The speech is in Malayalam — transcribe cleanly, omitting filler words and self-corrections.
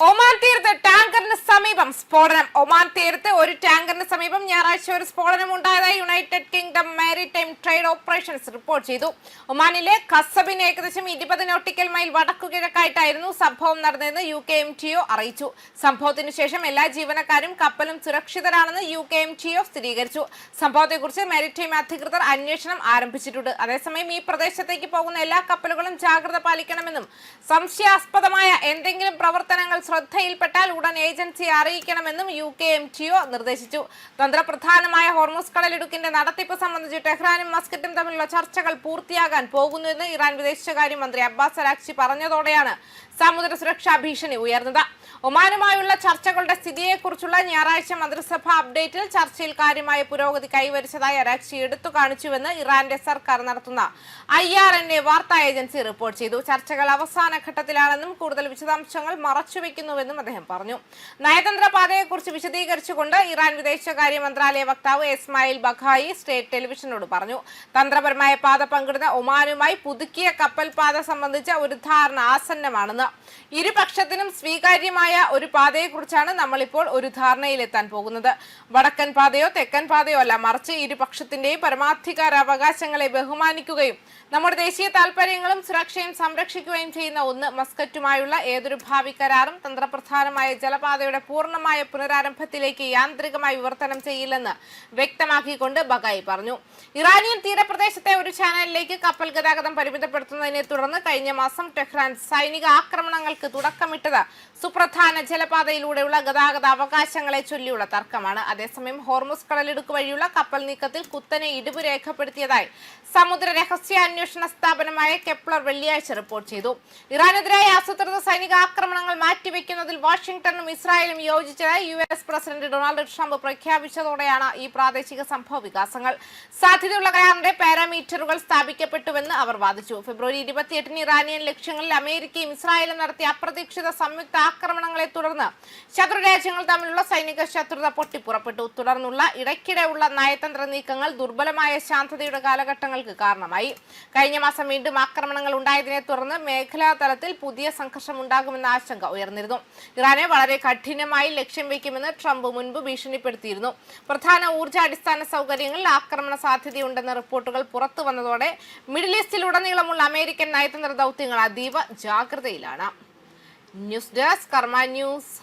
ഒമാൻ തീരത്ത് ടാങ്കറിന് സമീപം സ്ഫോടനം. ഒമാൻ തീരത്ത് ഒരു ടാങ്കറിന് സമീപം ഞായറാഴ്ച ഒരു സ്ഫോടനം ഉണ്ടായതായി United kingdom maritime trade operations report ചെയ്തു. ഒമാനിലെ ഖസബിന് ഏകദേശം 20 നോട്ടിക്കൽ മൈൽ വടക്കുകിഴക്കായിട്ടായിരുന്നു സംഭവം നടന്നതെന്ന് UKMTO അറിയിച്ചു. സംഭവത്തിന് ശേഷം എല്ലാ ജീവനക്കാരും കപ്പലും സുരക്ഷിതരാണെന്ന് UKMTO സ്ഥിരീകരിച്ചു. സംഭവത്തെക്കുറിച്ച് മാരിടൈം അധികൃതർ അന്വേഷണം ആരംഭിച്ചിട്ടുണ്ട്. അതേസമയം ഈ പ്രദേശത്തേക്ക് പോകുന്ന എല്ലാ കപ്പലുകളും ജാഗ്രത പാലിക്കണമെന്നും സംശയാസ്പദമായ എന്തെങ്കിലും പ്രവർത്തനങ്ങൾ ശ്രദ്ധയിൽപ്പെട്ടാൽ ഉടൻ ഏജൻസിയെ അറിയിക്കണമെന്നും UKMTO നിർദ്ദേശിച്ചു. തന്ത്രപ്രധാനമായ ഹോർമുസ് കടലിടുക്കിന്റെ നടത്തിപ്പ് സംബന്ധിച്ച് ടെഹ്റാനും മസ്കറ്റും തമ്മിലുള്ള ചർച്ചകൾ പൂർത്തിയാകാൻ പോകുന്നുവെന്ന് ഇറാൻ വിദേശകാര്യമന്ത്രി അബ്ബാസ് അരാക്ചി പറഞ്ഞതോടെയാണ് സമുദ്ര സുരക്ഷാ ഭീഷണി ഉയർന്നത്. ഒമാനുമായുള്ള ചർച്ചകളുടെ സ്ഥിതിയെക്കുറിച്ചുള്ള ഞായറാഴ്ച മന്ത്രിസഭാ അപ്ഡേറ്റിൽ ചർച്ചയിൽ കാര്യമായ പുരോഗതി കൈവരിച്ചതായി അരാക്ചി എടുത്തു കാണിച്ചുവെന്ന് ഇറാന്റെ സർക്കാർ നടത്തുന്ന IRNA വാർത്താ ഏജൻസി റിപ്പോർട്ട് ചെയ്തു. ചർച്ചകൾ അവസാന ഘട്ടത്തിലാണെന്നും കൂടുതൽ വിശദാംശങ്ങൾ മറച്ചുവെക്കുന്നുവെന്നും അദ്ദേഹം പറഞ്ഞു. നയതന്ത്ര പാതയെക്കുറിച്ച് വിശദീകരിച്ചുകൊണ്ട് ഇറാൻ വിദേശകാര്യ മന്ത്രാലയ വക്താവ് ഇസ്മായിൽ ബഖായി സ്റ്റേറ്റ് ടെലിവിഷനോട് പറഞ്ഞു. തന്ത്രപരമായ പാത പങ്കിടുന്ന ഒമാനുമായി പുതുക്കിയ കപ്പൽ പാത സംബന്ധിച്ച ഒരു ധാരണ ആസന്നമാണെന്ന്. ഇരുപക്ഷത്തിനും സ്വീകാര്യമായ ഒരു പാതയെക്കുറിച്ചാണ് നമ്മളിപ്പോൾ ഒരു ധാരണയിലെത്താൻ പോകുന്നത്. വടക്കൻ പാതയോ തെക്കൻ പാതയോ അല്ല, മറിച്ച് ഇരുപക്ഷത്തിന്റെയും പരമാധികാര അവകാശങ്ങളെ ബഹുമാനിക്കുകയും നമ്മുടെ ദേശീയ താൽപര്യങ്ങളും സുരക്ഷയും സംരക്ഷിക്കുകയും ചെയ്യുന്ന ഒന്ന്. മസ്കറ്റുമായുള്ള ഏതൊരു ഭാവി കരാറും തന്ത്രപ്രധാനമായ ജലപാതയുടെ പൂർണ്ണമായ പുനരാരംഭത്തിലേക്ക് യാന്ത്രികമായി വിവർത്തനം ചെയ്യില്ലെന്ന് വ്യക്തമാക്കിക്കൊണ്ട് ബഗായി പറഞ്ഞു. ഇറാനിയൻ തീരപ്രദേശത്തെ ഒരു ചാനലിലേക്ക് കപ്പൽ ഗതാഗതം പരിമിതപ്പെടുത്തുന്നതിനെ തുടർന്ന് കഴിഞ്ഞ മാസം ടെഹ്റാൻ സൈനിക ആക്രമണങ്ങൾക്ക് തുടക്കമിട്ടത് സുപ്രധാന ജലപാതയിലൂടെയുള്ള ഗതാഗത അവകാശങ്ങളെ ചൊല്ലിയുള്ള തർക്കമാണ്. അതേസമയം ഹോർമുസ് കടലിടുക്ക് വഴിയുള്ള കപ്പൽ നീക്കത്തിൽ കുത്തനെ ഇടിവ് രേഖപ്പെടുത്തിയതായി സമുദ്ര രഹസ്യാന്വേഷണ സ്ഥാപനമായ കെപ്ലർ വെള്ളിയാഴ്ച റിപ്പോർട്ട് ചെയ്തു. ഇറാനെതിരായ ആസൂത്രിത സൈനിക ആക്രമണങ്ങൾ മാറ്റിവെക്കുന്നതിൽ വാഷിംഗ്ടണും ഇസ്രായേലും യോജിച്ചതായി US പ്രസിഡന്റ് ഡൊണാൾഡ് ട്രംപ് പ്രഖ്യാപിച്ചതോടെയാണ് ഈ പ്രാദേശിക സംഭവ വികാസങ്ങൾ. സാധ്യതയുള്ള കരാറിന്റെ പാരാമീറ്ററുകൾ സ്ഥാപിക്കപ്പെട്ടുവെന്ന് അവർ വാദിച്ചു. ഫെബ്രുവരി 28-ന് ഇറാനിയൻ ലക്ഷ്യങ്ങളിൽ അമേരിക്കയും ഇസ്രായേലും നടത്തിയ അപ്രതീക്ഷിത സംയുക്ത ആക്രമണങ്ങളെ തുടർന്ന് ശത്രു രാജ്യങ്ങൾ തമ്മിലുള്ള സൈനിക ശത്രുത പൊട്ടിപ്പുറപ്പെട്ടു. തുടർന്നുള്ള ഇടയ്ക്കിടെയുള്ള നയതന്ത്ര നീക്കങ്ങൾ ദുർബലമായ ശാന്തതയുടെ കാലഘട്ടങ്ങൾക്ക് കാരണമായി. കഴിഞ്ഞ മാസം വീണ്ടും ആക്രമണങ്ങൾ ഉണ്ടായതിനെ തുടർന്ന് മേഖലാ തലത്തിൽ പുതിയ സംഘർഷം ഉണ്ടാകുമെന്ന ആശങ്ക ഉയർന്നിരുന്നു. ഇറാനെ വളരെ കഠിനമായി ലക്ഷ്യം വയ്ക്കുമെന്ന് ട്രംപ് മുൻപ് ഭീഷണിപ്പെടുത്തിയിരുന്നു. പ്രധാന ഊർജ്ജ അടിസ്ഥാന സൗകര്യങ്ങളിൽ ആക്രമണ സാധ്യതയുണ്ടെന്ന റിപ്പോർട്ടുകൾ പുറത്തു വന്നതോടെ മിഡിൽ ഈസ്റ്റിലുടനീളമുള്ള അമേരിക്കൻ നയതന്ത്ര ദൗത്യങ്ങൾ അതീവ ജാഗ്രതയിലാണ്. ന്യൂസ് ഡെസ്ക് കർമ്മ ന്യൂസ്.